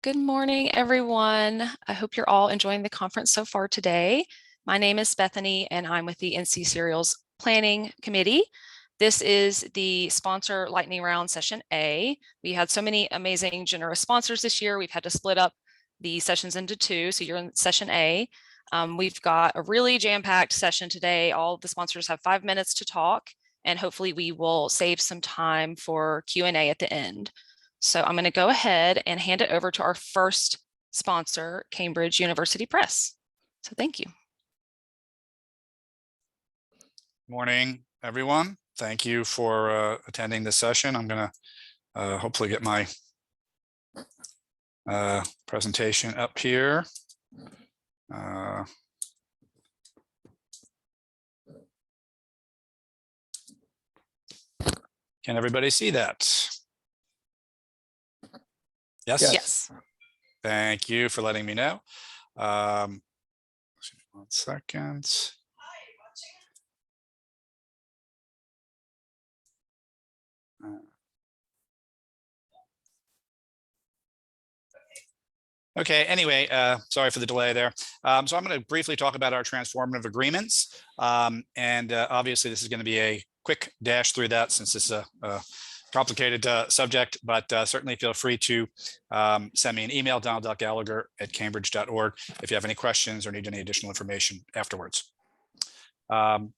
Good morning, everyone. I hope you're all enjoying the conference so far today. My name is Bethany, and I'm with the NC Serials Planning Committee. This is the sponsor lightning round session A. We had so many amazing, generous sponsors this year. We've had to split up the sessions into two, so you're in session A. We've got a really jam-packed session today. All the sponsors have 5 minutes to talk, and hopefully we will save some time for Q&A at the end. So I'm going to go ahead and hand it over to our first sponsor, Cambridge University Press. So thank you. Morning, everyone. Thank you for attending this session. I'm going to hopefully get my presentation up here. Can everybody see that? Yes? Yes. Thank you for letting me know. 1 second. Okay, anyway, sorry for the delay there. So I'm going to briefly talk about our transformative agreements. Obviously, this is going to be a quick dash through that since it's a complicated subject, but certainly feel free to send me an email, donald.gallagher@cambridge.org, if you have any questions or need any additional information afterwards. Open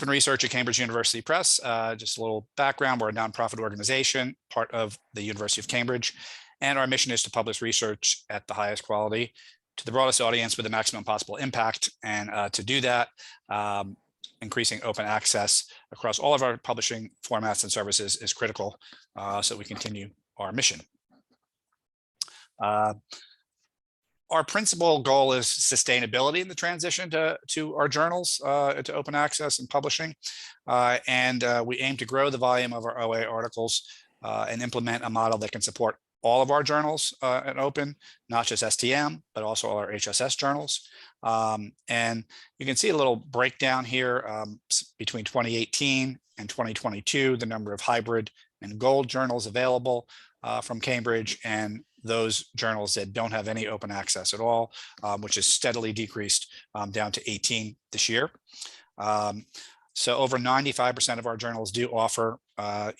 Research at Cambridge University Press, just a little background. We're a nonprofit organization, part of the University of Cambridge, and our mission is to publish research at the highest quality to the broadest audience with the maximum possible impact. And to do that, increasing open access across all of our publishing formats and services is critical so we continue our mission. Our principal goal is sustainability in the transition to our journals, to open access and publishing. We aim to grow the volume of our OA articles and implement a model that can support all of our journals at open, not just STM, but also all our HSS journals. And you can see a little breakdown here between 2018 and 2022, the number of hybrid and gold journals available from Cambridge, and those journals that don't have any open access at all, which is steadily decreased down to 18 this year. So over 95% of our journals do offer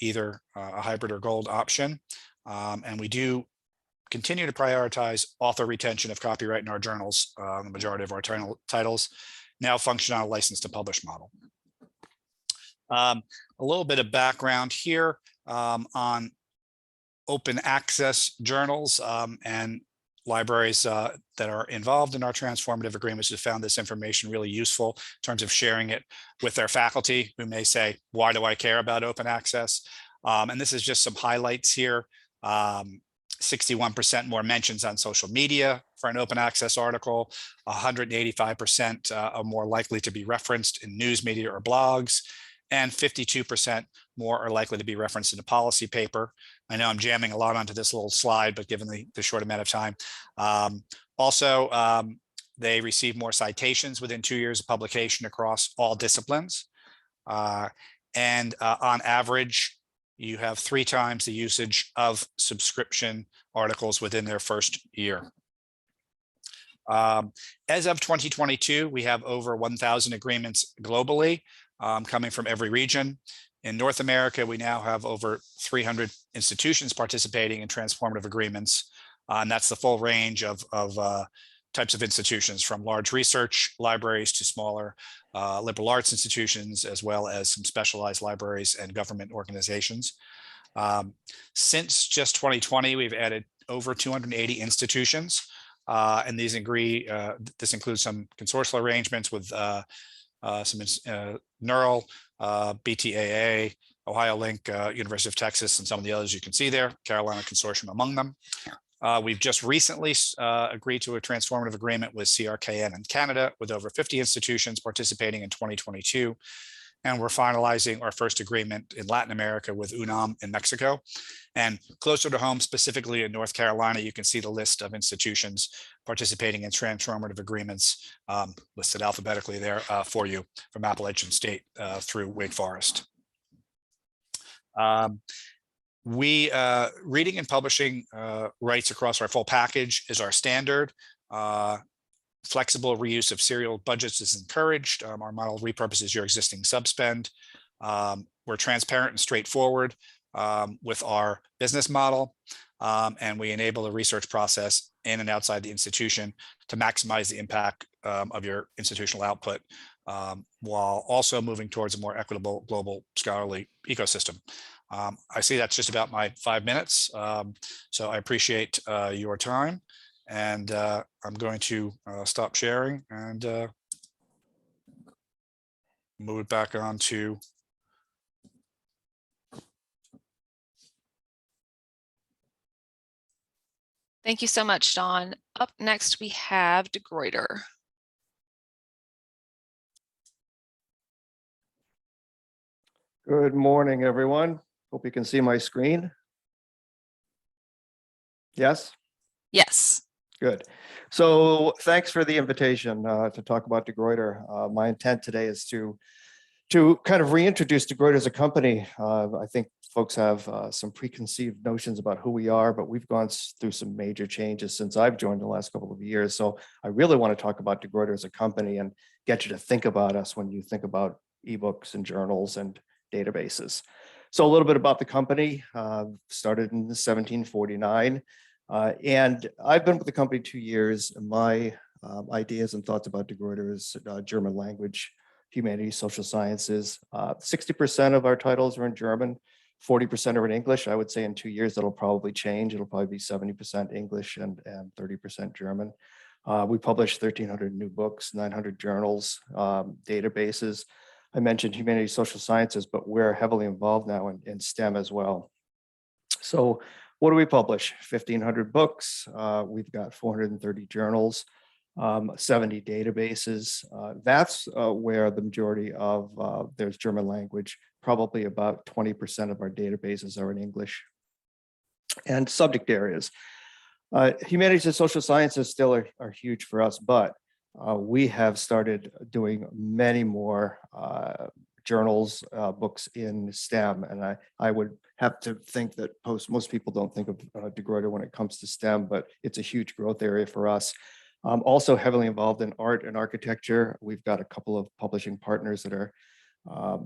either a hybrid or gold option. And we do continue to prioritize author retention of copyright in our journals. The majority of our titles now function on a license to publish model. A little bit of background here on open access journals and libraries that are involved in our transformative agreements have found this information really useful in terms of sharing it with their faculty who may say, why do I care about open access? And this is just some highlights here. 61% more mentions on social media for an open access article, 185% are more likely to be referenced in news media or blogs, and 52% more are likely to be referenced in a policy paper. I know I'm jamming a lot onto this little slide, but given the short amount of time. They receive more citations within 2 years of publication across all disciplines. On average, you have 3 times the usage of subscription articles within their first year. As of 2022, we have over 1,000 agreements globally, coming from every region. In North America, we now have over 300 institutions participating in transformative agreements. And that's the full range of types of institutions, from large research libraries to smaller liberal arts institutions, as well as some specialized libraries and government organizations. Since just 2020, we've added over 280 institutions, and this includes some consortial arrangements with some NERL, BTAA, Ohio Link, University of Texas, and some of the others you can see there, Carolina Consortium among them. We've just recently agreed to a transformative agreement with CRKN in Canada with over 50 institutions participating in 2022. And we're finalizing our first agreement in Latin America with UNAM in Mexico. And closer to home, specifically in North Carolina, you can see the list of institutions participating in transformative agreements listed alphabetically there for you, from Appalachian State through Wake Forest. We reading and publishing rights across our full package is our standard. Flexible reuse of serial budgets is encouraged. Our model repurposes your existing subspend. We're transparent and straightforward with our business model, and we enable the research process in and outside the institution to maximize the impact of your institutional output, while also moving towards a more equitable global scholarly ecosystem. I see that's just about my 5 minutes, so I appreciate your time, and I'm going to stop sharing and move it back on to Thank you so much, Don. Up next, we have Degroiter. Good morning, everyone. Hope you can see my screen. Yes? Yes. Good. So thanks for the invitation to talk about Degroiter. My intent today is to kind of reintroduce Degroiter as a company. I think folks have some preconceived notions about who we are, but we've gone through some major changes since I've joined the last couple of years. So I really want to talk about Degroiter as a company and get you to think about us when you think about ebooks and journals and databases. So a little bit about the company. Started in 1749. And I've been with the company 2 years. And my ideas and thoughts about Degroiter is German language, humanities, social sciences. 60% of our titles are in German, 40% are in English. I would say in 2 years, that'll probably change. It'll probably be 70% English and 30% German. We published 1,300 new books, 900 journals, databases. I mentioned humanities, social sciences, but we're heavily involved now in STEM as well. So what do we publish? 1,500 books. We've got 430 journals, 70 databases. That's where the majority of there's German language. Probably about 20% of our databases are in English. And subject areas. Humanities and social sciences still are huge for us, but we have started doing many more journals, books in STEM. And I would have to think that most people don't think of Degroiter when it comes to STEM, but it's a huge growth area for us. Also heavily involved in art and architecture. We've got a couple of publishing partners that are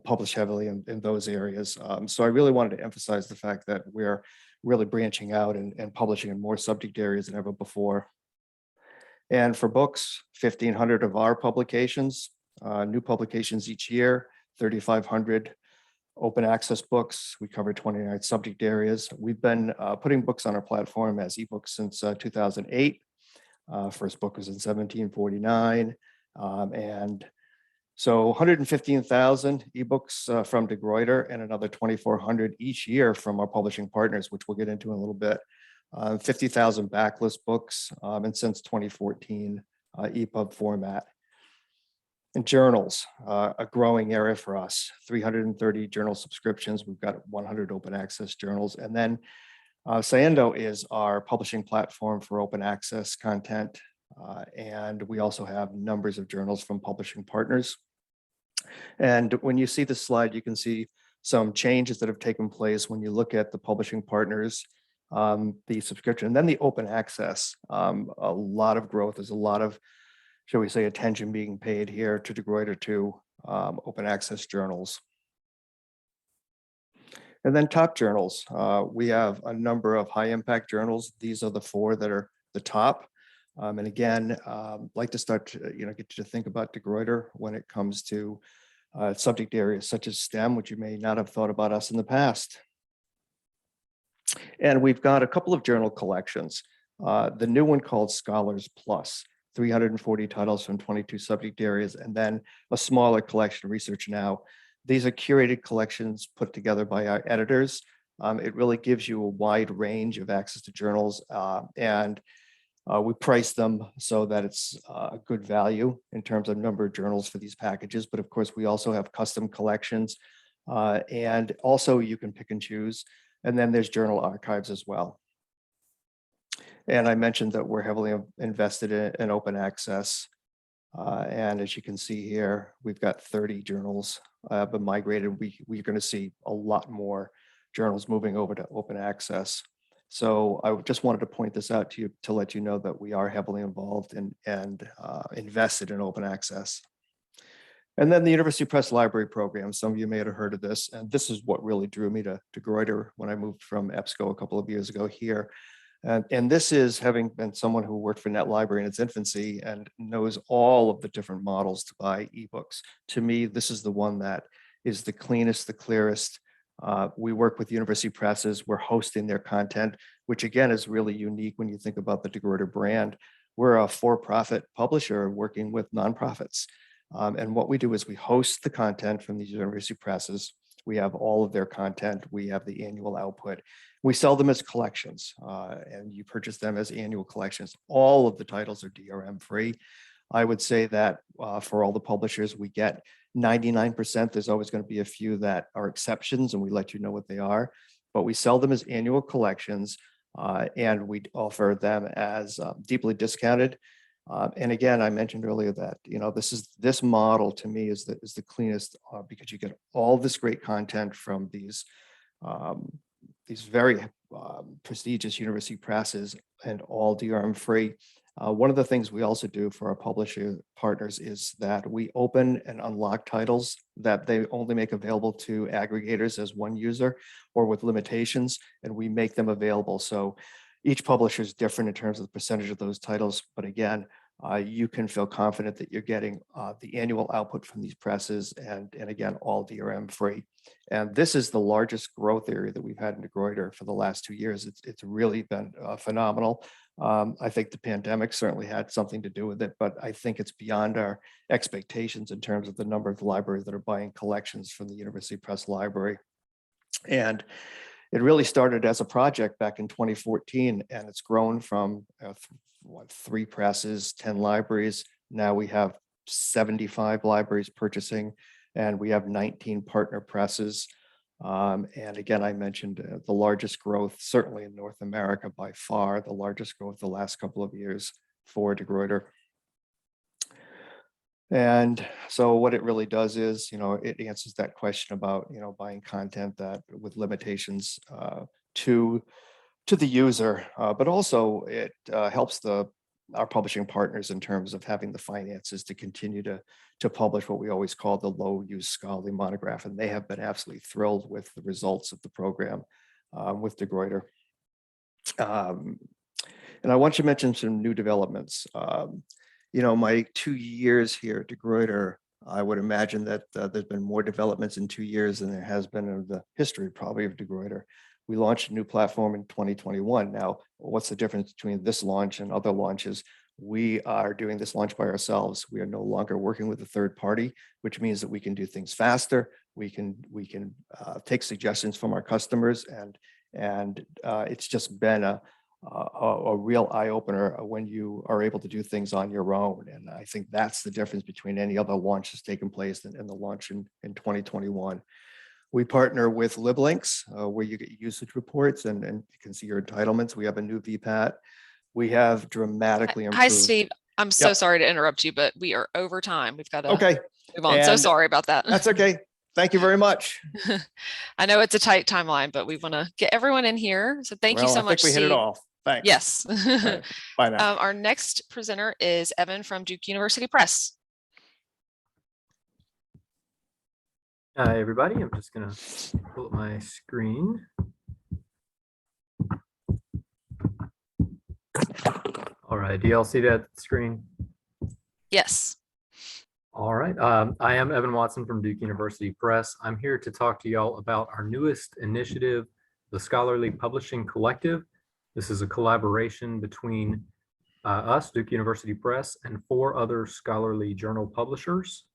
published heavily in those areas. So I really wanted to emphasize the fact that we're really branching out and publishing in more subject areas than ever before. And for books, 1,500 of our publications, new publications each year, 3,500 open access books. We cover 29 subject areas. We've been putting books on our platform as ebooks since 2008. First book was in 1749. And so 115,000 ebooks from Degroiter and another 2,400 each year from our publishing partners, which we'll get into in a little bit. 50,000 backlist books, and since 2014, EPUB format. And journals, a growing area for us, 330 journal subscriptions. We've got 100 open access journals. And then Sciendo is our publishing platform for open access content. And we also have numbers of journals from publishing partners. And when you see this slide, you can see some changes that have taken place when you look at the publishing partners, the subscription, and then the open access. A lot of growth. There's a lot of, shall we say, attention being paid here to Degroiter to open access journals. And then top journals. We have a number of high impact journals. These are the 4 that are the top. And again, like to start to, get you to think about Degroiter when it comes to subject areas such as STEM, which you may not have thought about us in the past. And we've got a couple of journal collections. The new one called Scholars Plus, 340 titles from 22 subject areas, and then a smaller collection, Research Now. These are curated collections put together by our editors. It really gives you a wide range of access to journals, and we price them so that it's a good value in terms of number of journals for these packages. But of course, we also have custom collections, and also you can pick and choose. And then there's journal archives as well. And I mentioned that we're heavily invested in open access. And as you can see here, we've got 30 journals been migrated. We're going to see a lot more journals moving over to open access. So I just wanted to point this out to you to let you know that we are heavily involved and invested in open access. And then the University Press Library Program. Some of you may have heard of this, and this is what really drew me to Gruyter when I moved from EBSCO a couple of years ago here. And this is having been someone who worked for NetLibrary in its infancy and knows all of the different models to buy ebooks. To me, this is the one that is the cleanest, the clearest. We work with university presses. We're hosting their content, which again is really unique when you think about the Degroiter brand. We're a for-profit publisher working with nonprofits. And what we do is we host the content from these university presses. We have all of their content. We have the annual output. We sell them as collections, and you purchase them as annual collections. All of the titles are DRM free. I would say that for all the publishers, we get 99%. There's always going to be a few that are exceptions, and we let you know what they are. But we sell them as annual collections, and we offer them as deeply discounted. And again, I mentioned earlier that this model to me is the cleanest because you get all this great content from these very prestigious university presses and all DRM free. One of the things we also do for our publisher partners is that we open and unlock titles that they only make available to aggregators as one user or with limitations, and we make them available. So each publisher is different in terms of the percentage of those titles, but again, you can feel confident that you're getting the annual output from these presses and again, all DRM free. And this is the largest growth area that we've had in Degroiter for the last 2 years. It's really been phenomenal. I think the pandemic certainly had something to do with it, but I think it's beyond our expectations in terms of the number of libraries that are buying collections from the University Press Library. And it really started as a project back in 2014, and it's grown from 3 presses, 10 libraries. Now we have 75 libraries purchasing, and we have 19 partner presses. And again, I mentioned the largest growth, certainly in North America, by far, the largest growth the last couple of years for Degroiter. And so what it really does is, it answers that question about, buying content that with limitations to the user, but also it helps our publishing partners in terms of having the finances to continue to publish what we always call the low use scholarly monograph. And they have been absolutely thrilled with the results of the program with Degroiter. And I want to mention some new developments. My 2 years here at Degroiter, I would imagine that there's been more developments in 2 years than there has been in the history probably of Degroiter. We launched a new platform in 2021. Now, what's the difference between this launch and other launches? We are doing this launch by ourselves. We are no longer working with a third party, which means that we can do things faster. We can take suggestions from our customers, and it's just been a real eye opener when you are able to do things on your own. And I think that's the difference between any other launch that's taken place in the launch in 2021. We partner with LibLinks, where you get usage reports and you can see your entitlements. We have a new VPAT. We have dramatically improved. Hi, Steve. I'm so sorry to interrupt you, but we are over time. We've got to move on. And so sorry about that. That's okay. Thank you very much. I know it's a tight timeline, but we want to get everyone in here. So thank you so much, I think we hit it off. Thanks. Yes. Right. Bye now. Our next presenter is Evan from Duke University Press. Hi, everybody. I'm just going to pull up my screen. All right. Do y'all see that screen? Yes. All right. I am Evan Watson from Duke University Press. I'm here to talk to y'all about our newest initiative, the Scholarly Publishing Collective. This is a collaboration between us, Duke University Press, and 4 other scholarly journal publishers.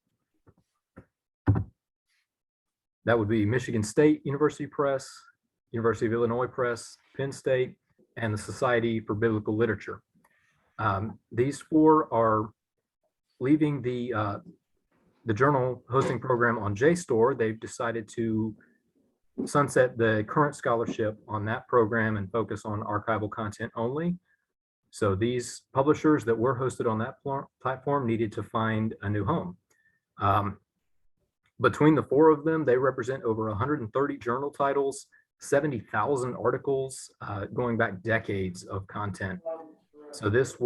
That would be Michigan State University Press, University of Illinois Press, Penn State, and the Society for Biblical Literature. These 4 are leaving the journal hosting program on JSTOR. They've decided to sunset the current scholarship on that program and focus on archival content only. So these publishers that were hosted on that platform needed to find a new home. Between the 4 of them, they represent over 130 journal titles, 70,000 articles going back decades of content. So this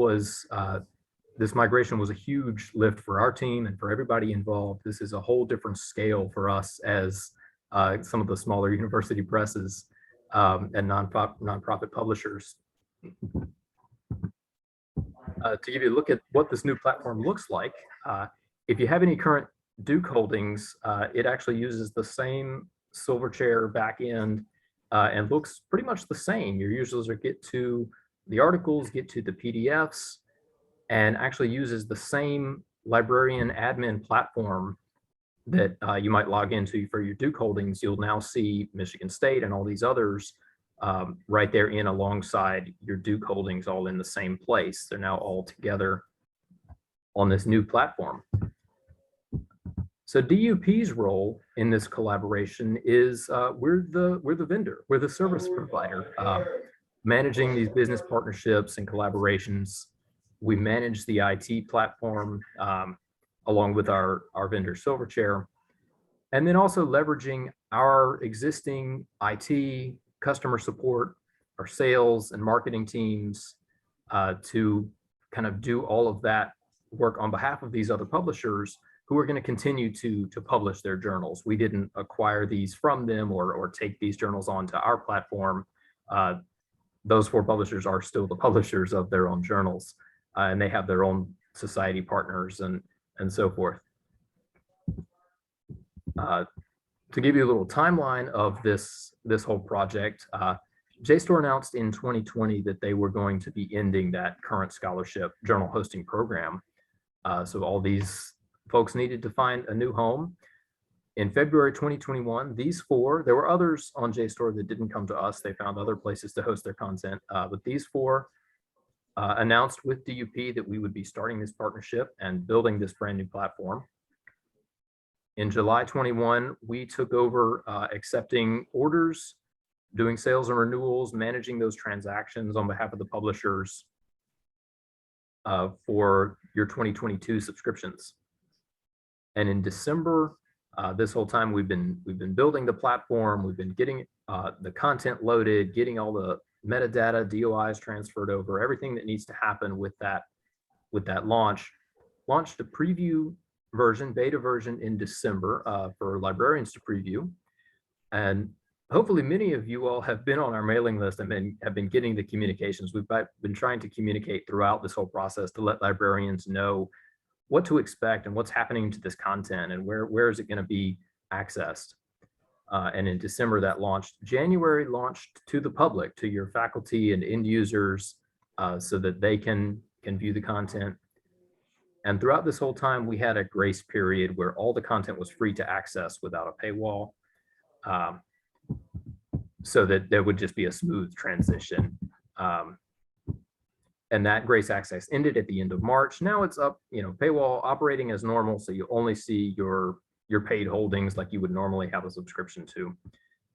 migration was a huge lift for our team and for everybody involved. This is a whole different scale for us as some of the smaller university presses and nonprofit publishers. To give you a look at what this new platform looks like, if you have any current Duke holdings, it actually uses the same Silverchair backend and looks pretty much the same. Your users get to the articles, get to the PDFs, and actually uses the same librarian admin platform that you might log into for your Duke holdings. You'll now see Michigan State and all these others right there in alongside your Duke holdings, all in the same place. They're now all together on this new platform. So DUP's role in this collaboration is we're the vendor, we're the service provider, managing these business partnerships and collaborations. We manage the IT platform along with our vendor Silverchair, and then also leveraging our existing IT, customer support, our sales and marketing teams to kind of do all of that work on behalf of these other publishers who are going to continue to publish their journals. We didn't acquire these from them or take these journals onto our platform. Those 4 publishers are still the publishers of their own journals, and they have their own society partners and so forth. To give you a little timeline of this whole project, JSTOR announced in 2020 that they were going to be ending that current scholarship journal hosting program. So all these folks needed to find a new home. In February 2021, these 4, there were others on JSTOR that didn't come to us. They found other places to host their content, but these 4 announced with DUP that we would be starting this partnership and building this brand new platform. In July 21, we took over accepting orders, doing sales and renewals, managing those transactions on behalf of the publishers for your 2022 subscriptions. And in December, this whole time we've been building the platform, we've been getting the content loaded, getting all the metadata, DOIs transferred over, everything that needs to happen with that launch. Launched a preview version, beta version in December for librarians to preview. And hopefully many of you all have been on our mailing list and have been getting the communications. We've been trying to communicate throughout this whole process to let librarians know what to expect and what's happening to this content and where is it going to be accessed. And in December that launched. January launched to the public, to your faculty and end users, so that they can view the content. And throughout this whole time, we had a grace period where all the content was free to access without a paywall, so that there would just be a smooth transition. And that grace access ended at the end of March. Now it's up, paywall operating as normal, so you only see your paid holdings like you would normally have a subscription to.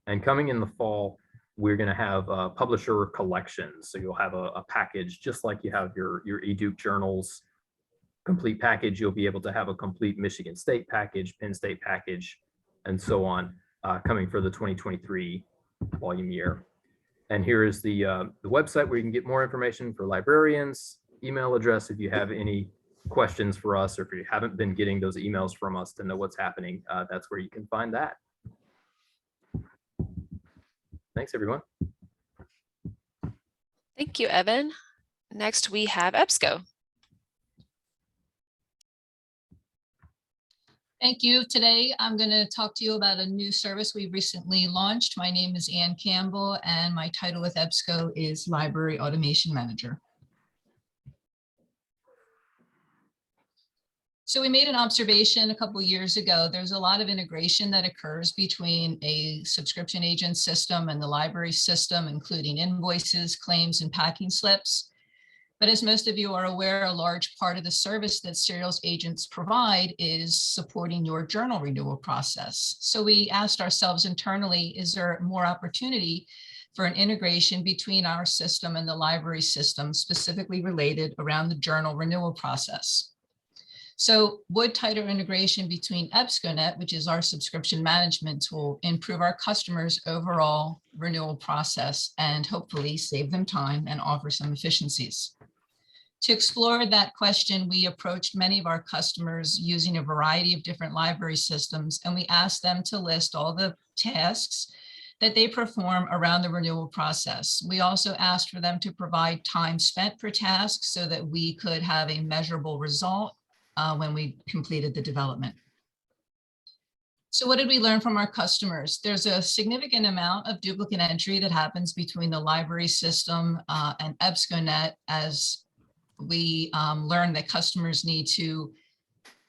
And coming in the fall, we're going to have publisher collections. So you'll have a package just like you have your eDuke journals complete package. You'll be able to have a complete Michigan State package, Penn State package, and so on, coming for the 2023 volume year. And here is the website where you can get more information for librarians, email address if you have any questions for us, or if you haven't been getting those emails from us to know what's happening, that's where you can find that. Thanks, everyone. Thank you, Evan. Next, we have EBSCO. Thank you. Today, I'm going to talk to you about a new service we recently launched. My name is Ann Campbell, and my title with EBSCO is Library Automation Manager. So we made an observation a couple of years ago. There's a lot of integration that occurs between a subscription agent system and the library system, including invoices, claims, and packing slips. But as most of you are aware, a large part of the service that serials agents provide is supporting your journal renewal process. So we asked ourselves internally, is there more opportunity for an integration between our system and the library system, specifically related around the journal renewal process? So would tighter integration between EBSCOnet, which is our subscription management tool, improve our customers' overall renewal process and hopefully save them time and offer some efficiencies? To explore that question, we approached many of our customers using a variety of different library systems, and we asked them to list all the tasks that they perform around the renewal process. We also asked for them to provide time spent per task so that we could have a measurable result when we completed the development. So what did we learn from our customers? There's a significant amount of duplicate entry that happens between the library system and EBSCOnet, as we learned that customers need to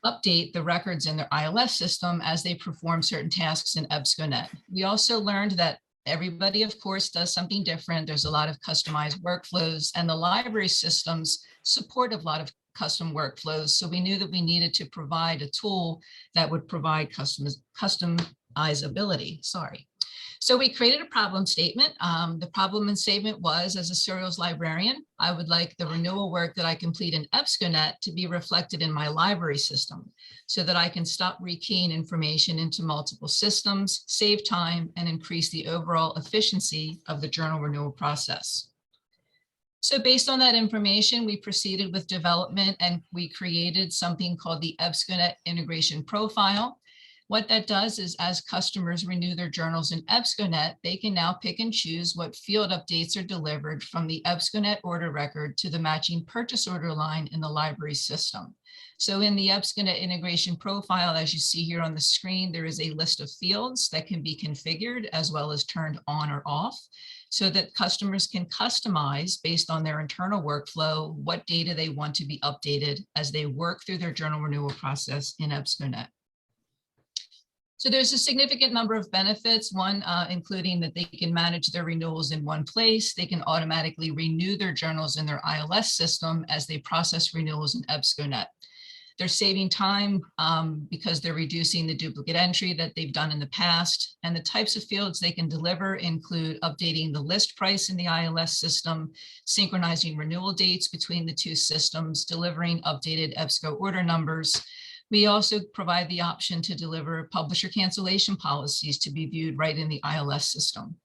update the records in their ILS system as they perform certain tasks in EBSCOnet. We also learned that everybody, of course, does something different. There's a lot of customized workflows, and the library systems support a lot of custom workflows. So we knew that we needed to provide a tool that would provide customizability. So we created a problem statement. The problem statement was, as a serials librarian, I would like the renewal work that I complete in EBSCOnet to be reflected in my library system so that I can stop rekeying information into multiple systems, save time, and increase the overall efficiency of the journal renewal process. So based on that information, we proceeded with development and we created something called the EBSCOnet integration profile. What that does is, as customers renew their journals in EBSCOnet, they can now pick and choose what field updates are delivered from the EBSCOnet order record to the matching purchase order line in the library system. So in the EBSCOnet integration profile, as you see here on the screen, there is a list of fields that can be configured as well as turned on or off, so that customers can customize based on their internal workflow what data they want to be updated as they work through their journal renewal process in EBSCOnet. So there's a significant number of benefits, one including that they can manage their renewals in one place. They can automatically renew their journals in their ILS system as they process renewals in EBSCOnet. They're saving time because they're reducing the duplicate entry that they've done in the past. And the types of fields they can deliver include updating the list price in the ILS system, synchronizing renewal dates between the two systems, delivering updated EBSCO order numbers. We also provide the option to deliver publisher cancellation policies to be viewed right in the ILS system.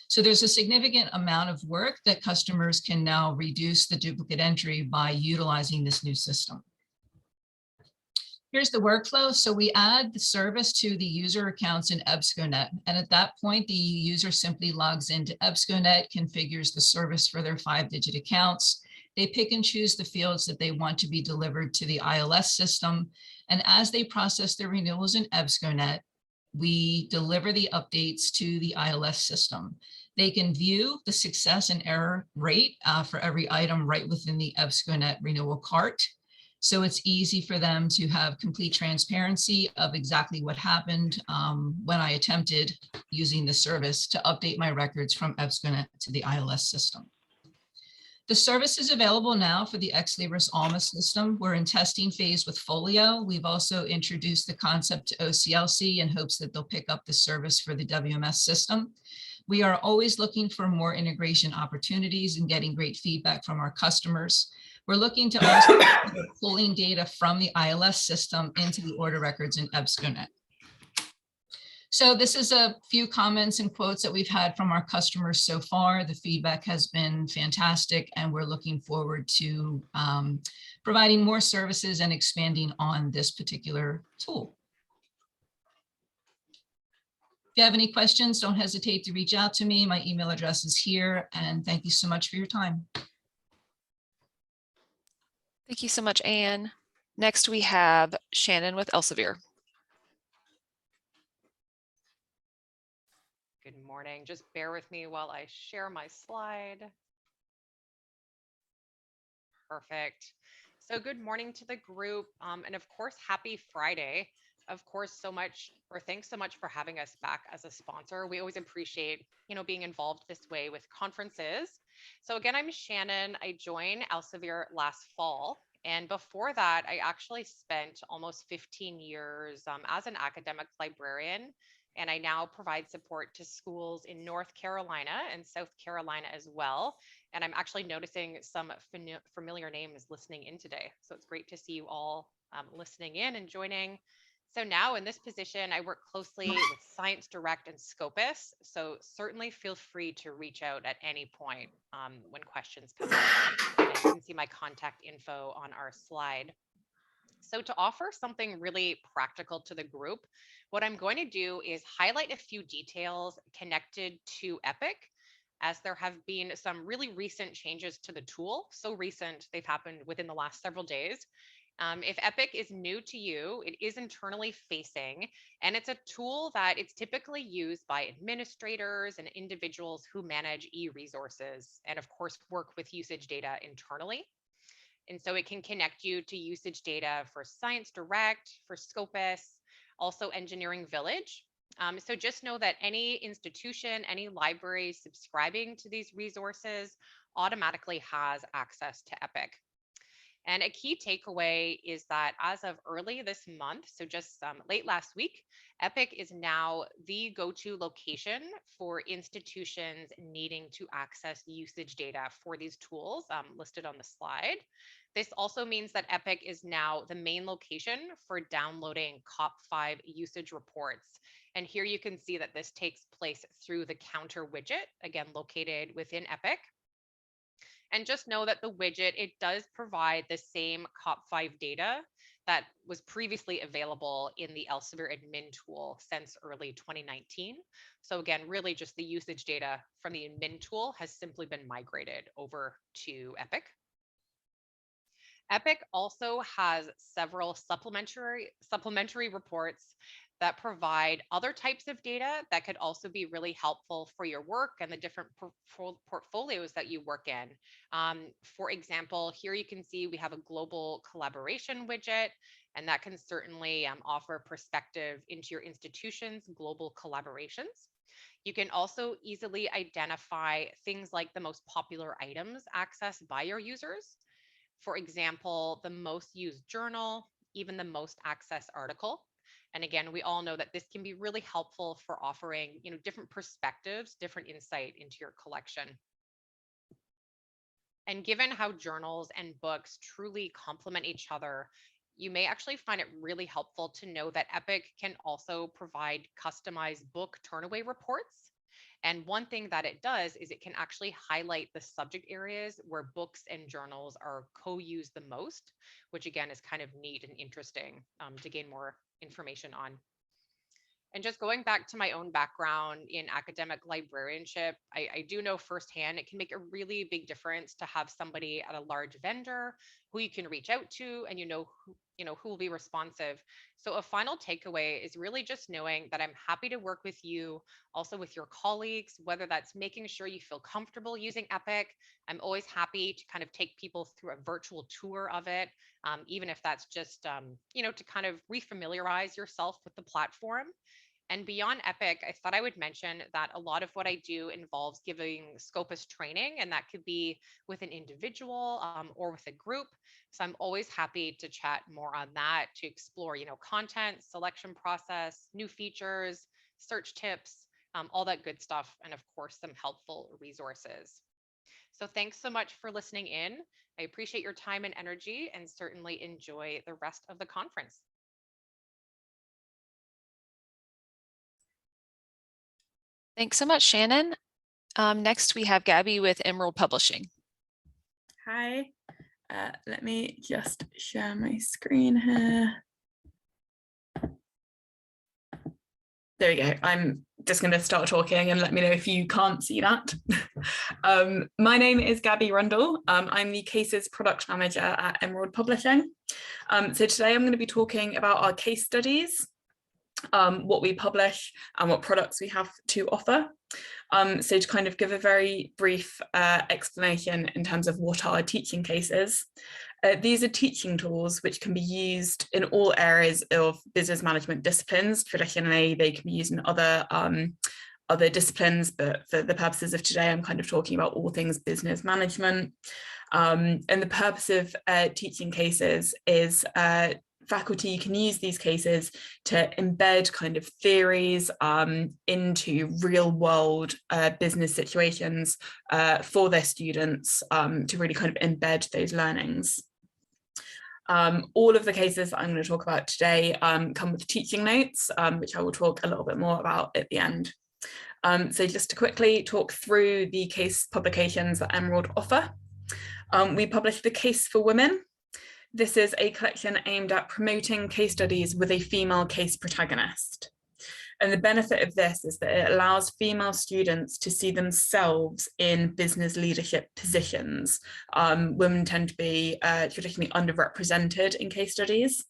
So there's a significant amount of work that customers can now reduce the duplicate entry by utilizing this new system. Here's the workflow. So we add the service to the user accounts in EBSCOnet. And at that point, the user simply logs into EBSCOnet, configures the service for their 5-digit accounts. They pick and choose the fields that they want to be delivered to the ILS system. And as they process their renewals in EBSCOnet, we deliver the updates to the ILS system. They can view the success and error rate for every item right within the EBSCOnet renewal cart. So it's easy for them to have complete transparency of exactly what happened when I attempted using the service to update my records from EBSCOnet to the ILS system. The service is available now for the Ex Libris Alma system. We're in testing phase with Folio. We've also introduced the concept to OCLC in hopes that they'll pick up the service for the WMS system. We are always looking for more integration opportunities and getting great feedback from our customers. We're looking to also pulling data from the ILS system into the order records in EBSCOnet. So this is a few comments and quotes that we've had from our customers so far. The feedback has been fantastic, and we're looking forward to providing more services and expanding on this particular tool. If you have any questions, don't hesitate to reach out to me. My email address is here, and thank you so much for your time. Thank you so much, Anne. Next, we have Shannon with Elsevier. Good morning. Just bear with me while I share my slide. Perfect. So good morning to the group. And of course, happy Friday. Of course, thanks so much for having us back as a sponsor. We always appreciate, being involved this way with conferences. So again, I'm Shannon. I joined Elsevier last fall. And before that, I actually spent almost 15 years as an academic librarian and I now provide support to schools in North Carolina and South Carolina as well. And I'm actually noticing some familiar names listening in today. So it's great to see you all listening in and joining. So now in this position, I work closely with Science Direct and Scopus. So certainly feel free to reach out at any point when questions come up. And you can see my contact info on our slide. So to offer something really practical to the group, what I'm going to do is highlight a few details connected to EPIC, as there have been some really recent changes to the tool. So recent, they've happened within the last several days. If EPIC is new to you, it is internally facing, and it's a tool that it's typically used by administrators and individuals who manage e-resources, and of course, work with usage data internally. And so it can connect you to usage data for Science Direct, for Scopus, also Engineering Village. So just know that any institution, any library subscribing to these resources automatically has access to EPIC. And a key takeaway is that as of early this month, so just late last week, EPIC is now the go-to location for institutions needing to access usage data for these tools listed on the slide. This also means that EPIC is now the main location for downloading COP5 usage reports. And here you can see that this takes place through the counter widget, again, located within EPIC. And just know that the widget, it does provide the same COP5 data that was previously available in the Elsevier admin tool since early 2019. So again, really just the usage data from the admin tool has simply been migrated over to EPIC. EPIC also has several supplementary reports that provide other types of data that could also be really helpful for your work and the different portfolios that you work in. For example, here you can see we have a global collaboration widget, and that can certainly offer perspective into your institution's global collaborations. You can also easily identify things like the most popular items accessed by your users. For example, the most used journal, even the most accessed article. And again, we all know that this can be really helpful for offering, different perspectives, different insight into your collection. And given how journals and books truly complement each other, you may actually find it really helpful to know that EPIC can also provide customized book turnaway reports. And one thing that it does is it can actually highlight the subject areas where books and journals are co-used the most, which again is kind of neat and interesting to gain more information on. And just going back to my own background in academic librarianship, I do know firsthand it can make a really big difference to have somebody at a large vendor who you can reach out to and who will be responsive. So a final takeaway is really just knowing that I'm happy to work with you, also with your colleagues, whether that's making sure you feel comfortable using EPIC. I'm always happy to kind of take people through a virtual tour of it, even if that's just, to kind of refamiliarize yourself with the platform. And beyond EPIC, I thought I would mention that a lot of what I do involves giving Scopus training, and that could be with an individual or with a group. So I'm always happy to chat more on that, to explore, content, selection process, new features, search tips, all that good stuff, and of course, some helpful resources. So thanks so much for listening in. I appreciate your time and energy, and certainly enjoy the rest of the conference. Thanks so much, Shannon. Next, we have Gabby with Emerald Publishing. Hi, let me just share my screen here. There we go. I'm just going to start talking and let me know if you can't see that. My name is Gabby Rundle. I'm the Cases Product Manager at Emerald Publishing. So today I'm going to be talking about our case studies, what we publish and what products we have to offer. So to kind of give a very brief explanation in terms of what are teaching cases. These are teaching tools which can be used in all areas of business management disciplines. Traditionally, they can be used in other disciplines, but for the purposes of today, I'm kind of talking about all things business management. And the purpose of teaching cases is faculty can use these cases to embed kind of theories into real world business situations for their students to really kind of embed those learnings. All of the cases that I'm going to talk about today come with teaching notes, which I will talk a little bit more about at the end. So just to quickly talk through the case publications that Emerald offer. We published The Case for Women. This is a collection aimed at promoting case studies with a female case protagonist. And the benefit of this is that it allows female students to see themselves in business leadership positions. Women tend to be traditionally underrepresented in case studies.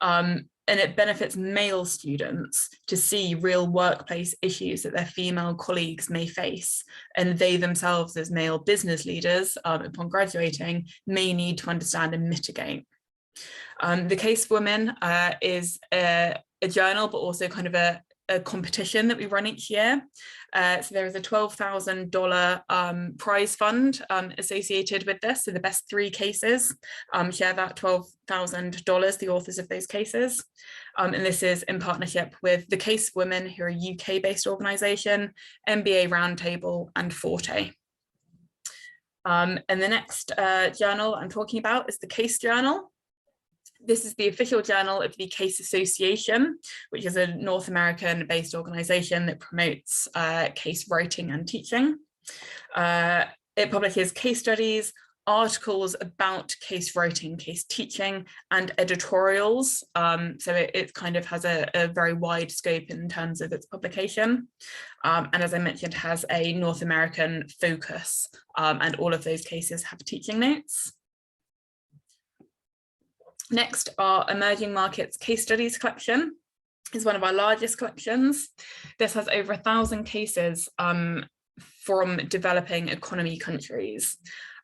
And it benefits male students to see real workplace issues that their female colleagues may face, and they themselves as male business leaders upon graduating may need to understand and mitigate. The Case for Women is a journal, but also kind of a competition that we run each year. So there is a $12,000 prize fund associated with this. So the best 3 cases share that $12,000, the authors of those cases. And this is in partnership with The Case for Women, who are a UK-based organisation, MBA Roundtable and Forte. And the next journal I'm talking about is the Case Journal. This is the official journal of the Case Association, which is a North American-based organisation that promotes case writing and teaching. It publishes case studies, articles about case writing, case teaching, and editorials. So it kind of has a very wide scope in terms of its publication. And as I mentioned, has a North American focus, and all of those cases have teaching notes. Next, our Emerging Markets Case Studies collection is one of our largest collections. This has over 1,000 cases from developing economy countries.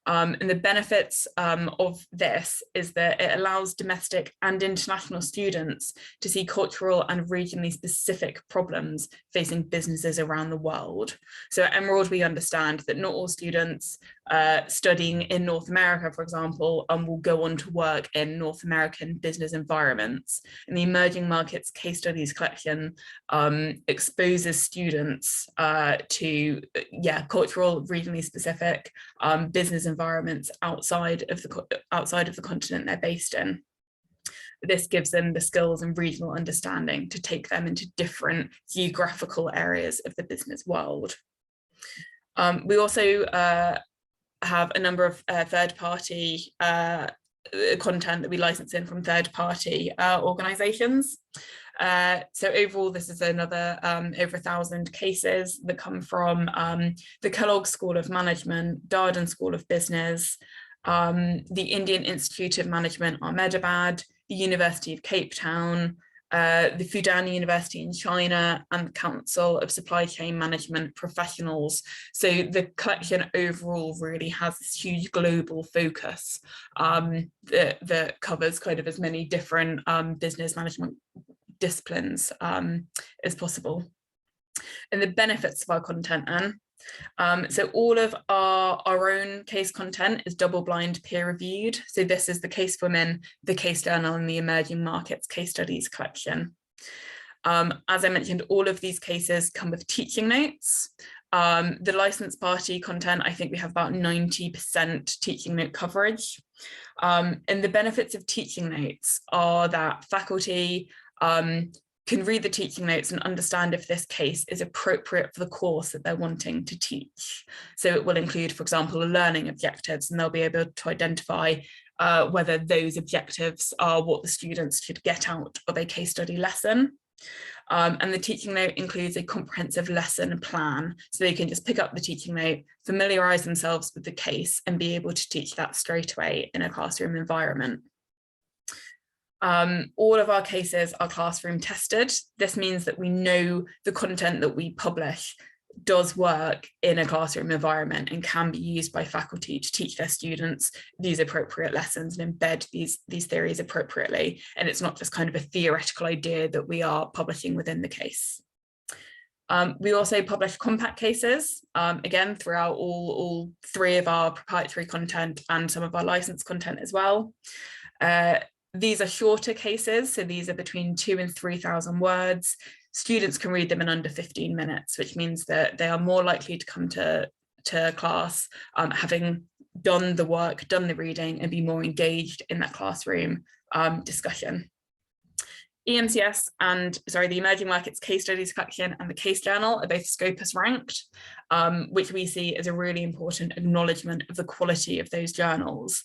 And the benefits of this is that it allows domestic and international students to see cultural and regionally specific problems facing businesses around the world. So at Emerald, we understand that not all students studying in North America, for example, will go on to work in North American business environments. And the Emerging Markets Case Studies collection exposes students to cultural, regionally specific business environments outside of the continent they're based in. This gives them the skills and regional understanding to take them into different geographical areas of the business world. We also have a number of third-party content that we license in from third-party organizations. So overall, this is another over 1,000 cases that come from the Kellogg School of Management, Darden School of Business, the Indian Institute of Management, Ahmedabad, the University of Cape Town, the Fudan University in China, and the Council of Supply Chain Management Professionals. So the collection overall really has this huge global focus that covers kind of as many different business management disciplines as possible. And the benefits of our content, Anne. So all of our own case content is double-blind peer-reviewed. So this is the Case for Women, the Case Journal, and the Emerging Markets Case Studies collection. As I mentioned, all of these cases come with teaching notes. The licensed party content, I think we have about 90% teaching note coverage. And the benefits of teaching notes are that faculty can read the teaching notes and understand if this case is appropriate for the course that they're wanting to teach. So it will include, for example, learning objectives, and they'll be able to identify whether those objectives are what the students should get out of a case study lesson. And the teaching note includes a comprehensive lesson plan, so they can just pick up the teaching note, familiarize themselves with the case, and be able to teach that straight away in a classroom environment. All of our cases are classroom tested. This means that we know the content that we publish does work in a classroom environment and can be used by faculty to teach their students these appropriate lessons and embed these theories appropriately. And it's not just kind of a theoretical idea that we are publishing within the case. We also publish compact cases, again, throughout all 3 of our proprietary content and some of our licensed content as well. These are shorter cases, so these are between 2,000 and 3,000 words. Students can read them in under 15 minutes, which means that they are more likely to come to class having done the work, done the reading, and be more engaged in that classroom discussion. EMCS and the Emerging Markets Case Studies collection and the Case Journal are both Scopus ranked, which we see as a really important acknowledgement of the quality of those journals.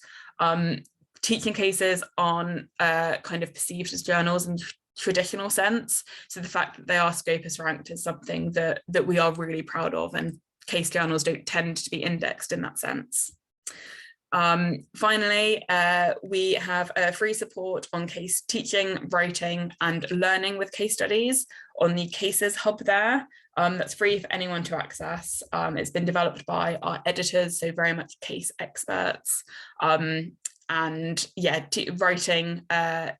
Teaching cases aren't kind of perceived as journals in traditional sense, so the fact that they are Scopus ranked is something that we are really proud of, and case journals don't tend to be indexed in that sense. Finally, we have free support on case teaching, writing, and learning with case studies on the Cases Hub there. That's free for anyone to access. It's been developed by our editors, so very much case experts. And yeah, writing,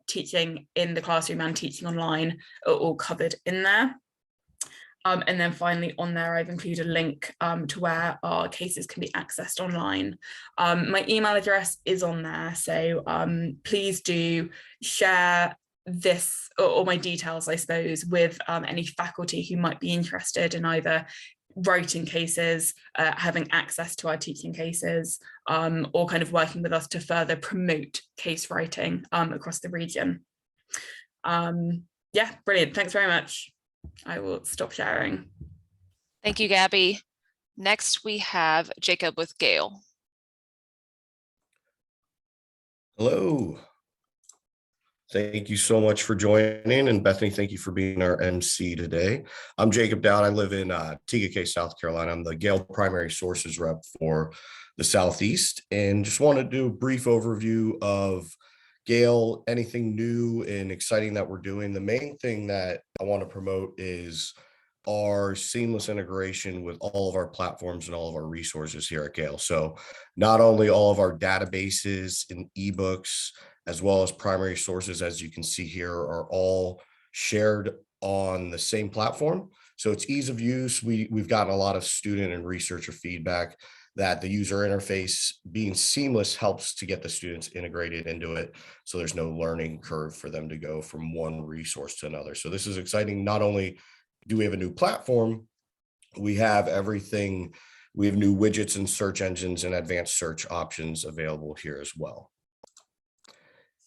teaching in the classroom and teaching online are all covered in there. And then finally on there, I've included a link to where our cases can be accessed online. My email address is on there, so please do share this or my details, I suppose, with any faculty who might be interested in either writing cases, having access to our teaching cases, or kind of working with us to further promote case writing across the region. Yeah, brilliant. Thanks very much. I will stop sharing. Thank you, Gabby. Next, we have Jacob with Gale. Hello. Thank you so much for joining. And Bethany, thank you for being our MC today. I'm Jacob Dowd. I live in TKK, South Carolina. I'm the Gale primary sources rep for the Southeast, and just want to do a brief overview of Gale, anything new and exciting that we're doing. The main thing that I want to promote is our seamless integration with all of our platforms and all of our resources here at Gale. So not only all of our databases and ebooks, as well as primary sources, as you can see here, are all shared on the same platform. So it's ease of use. We've gotten a lot of student and researcher feedback that the user interface being seamless helps to get the students integrated into it, so there's no learning curve for them to go from one resource to another. So this is exciting. Not only do we have a new platform, we have everything. We have new widgets and search engines and advanced search options available here as well.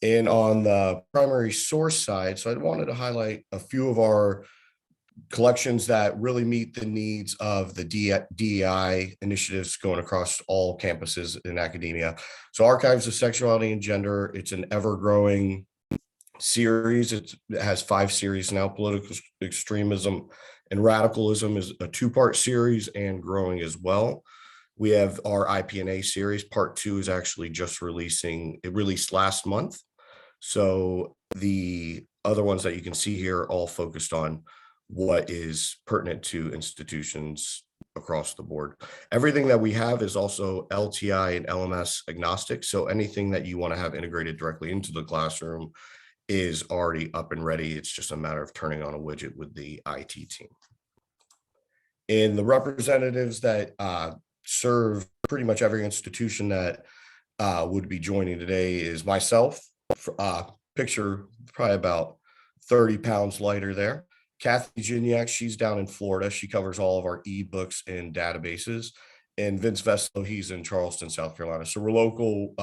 And on the primary source side, so I wanted to highlight a few of our collections that really meet the needs of the DEI initiatives going across all campuses in academia. So Archives of Sexuality and Gender, it's an ever-growing series. It has 5 series now. Political Extremism and Radicalism is a 2-part series and growing as well. We have our IP&A series. Part 2 is actually just releasing. It released last month. So the other ones that you can see here are all focused on what is pertinent to institutions across the board. Everything that we have is also LTI and LMS agnostic. So anything that you want to have integrated directly into the classroom is already up and ready. It's just a matter of turning on a widget with the IT team. And the representatives that serve pretty much every institution that would be joining today is myself, picture probably about 30 pounds lighter there. Kathy Gignac, she's down in Florida. She covers all of our ebooks and databases. And Vince Veslo, he's in Charleston, South Carolina. So we're local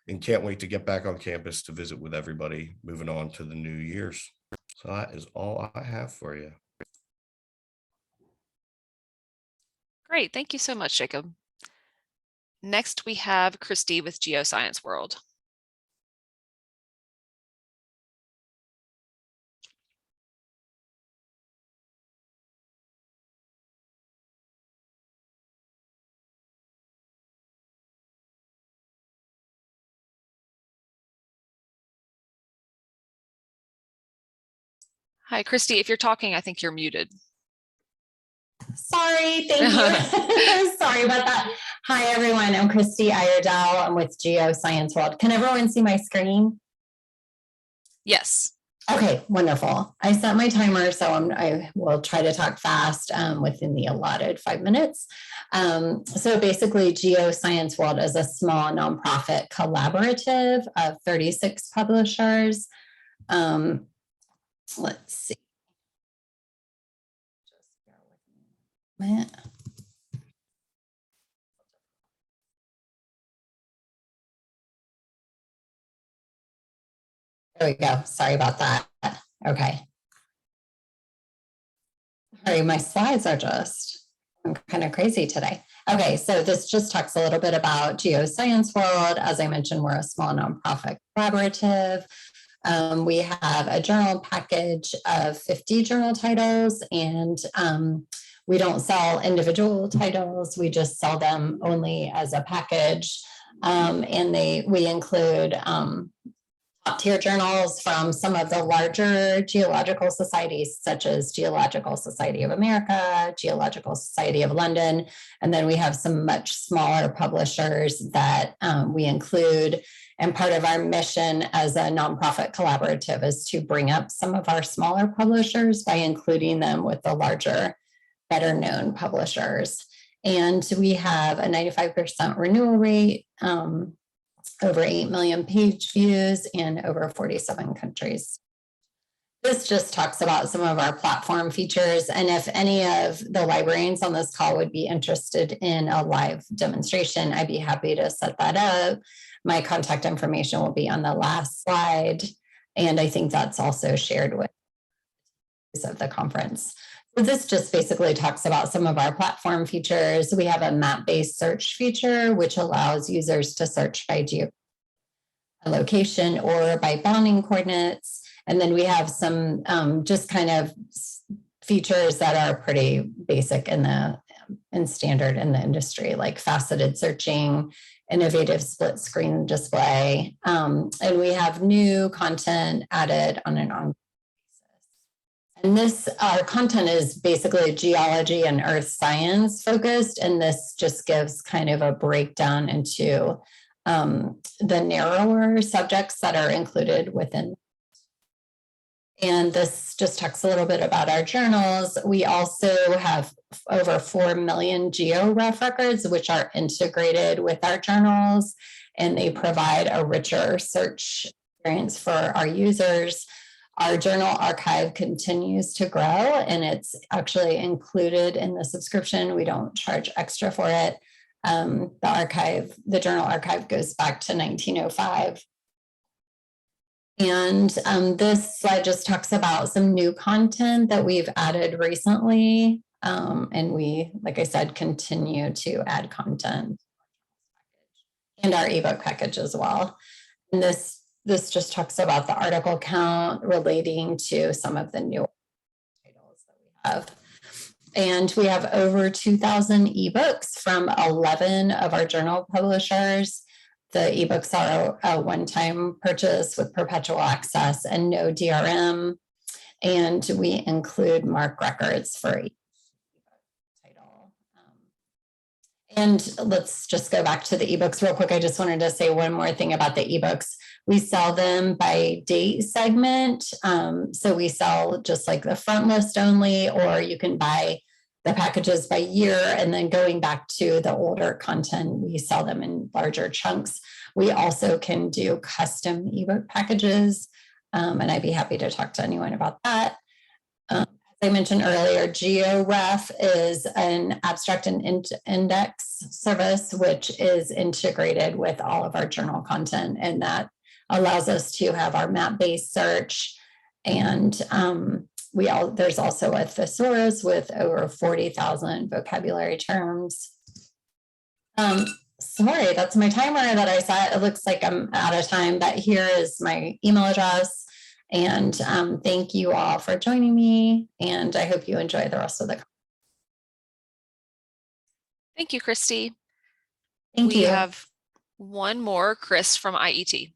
and can't wait to get back on campus to visit with everybody moving on to the new years. So that is all I have for you. Great. Thank you so much, Jacob. Next, we have Christy with Geoscience World. Hi, Christy. If you're talking, I think you're muted. Sorry, thank you. Sorry about that. Hi, everyone. I'm Christy Iredell. I'm with Geoscience World. Can everyone see my screen? Yes. Okay, wonderful. I set my timer, so I will try to talk fast within the allotted 5 minutes. So basically, Geoscience World is a small nonprofit collaborative of 36 publishers. Let's see. Just bear with me a minute. There we go. Sorry about that. Okay. Sorry, my slides are just kind of crazy today. Okay, so this just talks a little bit about Geoscience World. As I mentioned, we're a small nonprofit collaborative. We have a journal package of 50 journal titles, and we don't sell individual titles. We just sell them only as a package. And we include top-tier journals from some of the larger geological societies, such as Geological Society of America, Geological Society of London, and then we have some much smaller publishers that we include. And part of our mission as a nonprofit collaborative is to bring up some of our smaller publishers by including them with the larger, better known publishers. And we have a 95% renewal rate, over 8 million page views in over 47 countries. This just talks about some of our platform features. And if any of the librarians on this call would be interested in a live demonstration, I'd be happy to set that up. My contact information will be on the last slide. And I think that's also shared with of the conference. So this just basically talks about some of our platform features. We have a map-based search feature, which allows users to search by location or by bounding coordinates. And then we have some just kind of features that are pretty basic and standard in the industry, like faceted searching, innovative split screen display. And we have new content added on an ongoing basis. And our content is basically geology and earth science focused. And this just gives kind of a breakdown into the narrower subjects that are included within. And this just talks a little bit about our journals. We also have over 4 million GeoRef records, which are integrated with our journals, and they provide a richer search experience for our users. Our journal archive continues to grow, and it's actually included in the subscription. We don't charge extra for it. The journal archive goes back to 1905. And this slide just talks about some new content that we've added recently. And we, like I said, continue to add content and our ebook package as well. And this just talks about the article count relating to some of the new titles that we have. And we have over 2,000 ebooks from 11 of our journal publishers. The ebooks are a one-time purchase with perpetual access and no DRM. And we include MARC records for each title. And let's just go back to the ebooks real quick. I just wanted to say one more thing about the ebooks. We sell them by date segment. So we sell just like the front list only, or you can buy the packages by year, and then going back to the older content, we sell them in larger chunks. We also can do custom ebook packages, and I'd be happy to talk to anyone about that. As I mentioned earlier, GeoRef is an abstract and index service, which is integrated with all of our journal content, and that allows us to have our map-based search. And there's also a thesaurus with over 40,000 vocabulary terms. Sorry, that's my timer that I set. It looks like I'm out of time, but here is my email address. And thank you all for joining me. And I hope you enjoy the rest of the conference. Thank you, Christy. Thank you. We have one more, Chris from IET.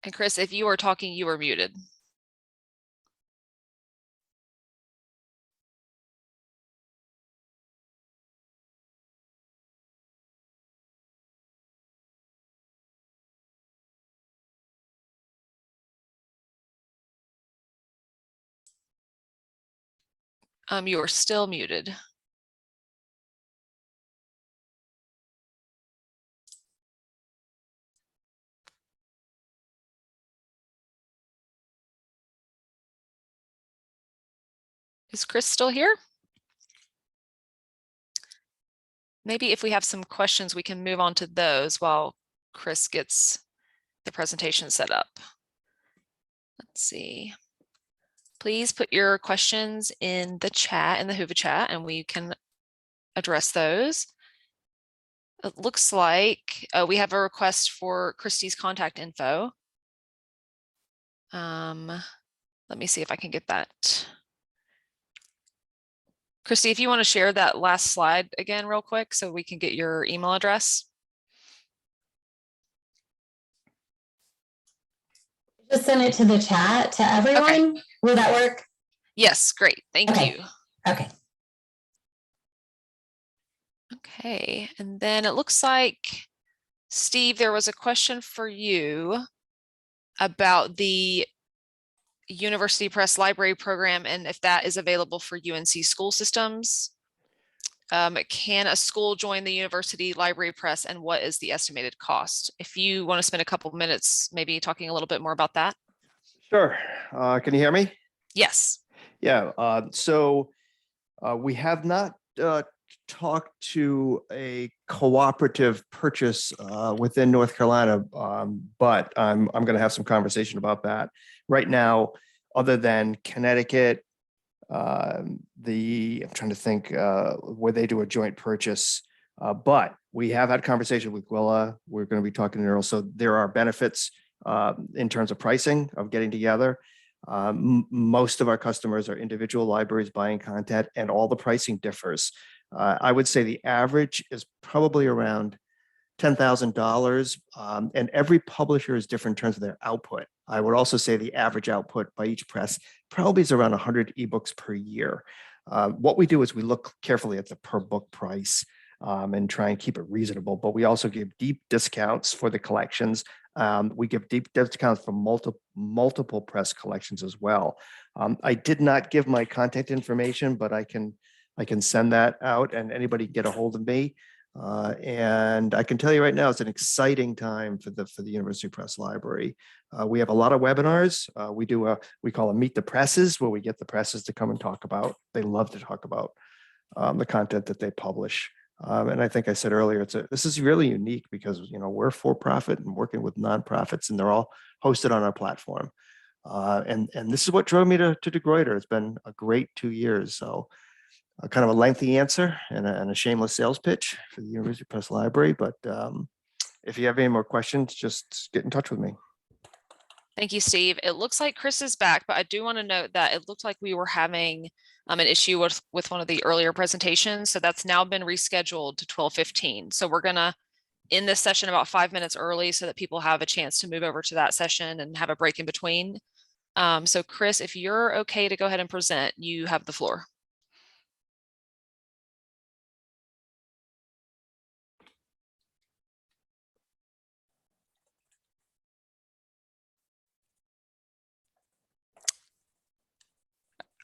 And Chris, if you are talking, you are muted. You are still muted. Is Chris still here? Maybe if we have some questions, we can move on to those while Chris gets the presentation set up. Let's see. Please put your questions in the chat, in the Whova chat, and we can address those. It looks like we have a request for Christy's contact info. Let me see if I can get that. Christy, if you want to share that last slide again real quick so we can get your email address. Just send it to the chat to everyone. Okay. Will that work? Yes, great. Thank you. Okay. Okay, and then it looks like, Steve, there was a question for you about the University Press Library Program and if that is available for UNC school systems. Can a school join the University Library Press and what is the estimated cost? If you want to spend a couple minutes maybe talking a little bit more about that. Sure. Can you hear me? Yes. Yeah. So we have not talked to a cooperative purchase within North Carolina, but I'm going to have some conversation about that. Right now, other than Connecticut, I'm trying to think where they do a joint purchase, but we have had conversation with Gwilla. We're going to be talking to Earl. So there are benefits in terms of pricing of getting together. Most of our customers are individual libraries buying content, and all the pricing differs. I would say the average is probably around $10,000, and every publisher is different in terms of their output. I would also say the average output by each press probably is around 100 ebooks per year. What we do is we look carefully at the per book price and try and keep it reasonable, but we also give deep discounts for the collections. We give deep discounts for multiple press collections as well. I did not give my contact information, but I can send that out and anybody can get a hold of me. And I can tell you right now, it's an exciting time for the University Press Library. We have a lot of webinars. We call them Meet the Presses, where we get the presses to come and talk about. They love to talk about the content that they publish. And I think I said earlier, this is really unique because we're for profit and working with nonprofits, and they're all hosted on our platform. And this is what drove me to Degroiter. It's been a great 2 years. So kind of a lengthy answer and a shameless sales pitch for the University Press Library. But if you have any more questions, just get in touch with me. Thank you, Steve. It looks like Chris is back, but I do want to note that it looked like we were having an issue with one of the earlier presentations. So that's now been rescheduled to 12:15. So we're going to end this session about 5 minutes early so that people have a chance to move over to that session and have a break in between. So Chris, if you're okay to go ahead and present, you have the floor.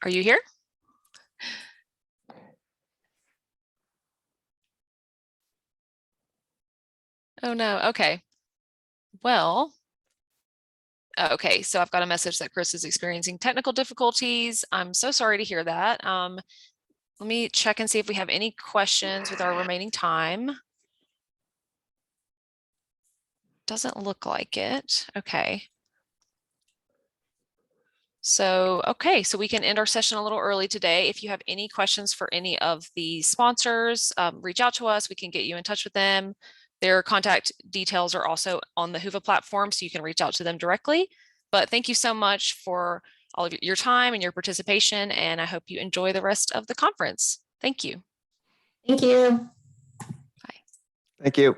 Are you here? Oh no, okay. Well, okay, so I've got a message that Chris is experiencing technical difficulties. I'm so sorry to hear that. Let me check and see if we have any questions with our remaining time. Doesn't look like it. Okay. So, okay, so we can end our session a little early today. If you have any questions for any of the sponsors, reach out to us. We can get you in touch with them. Their contact details are also on the Whova platform, so you can reach out to them directly. But thank you so much for all of your time and your participation, and I hope you enjoy the rest of the conference. Thank you. Thank you. Bye. Thank you.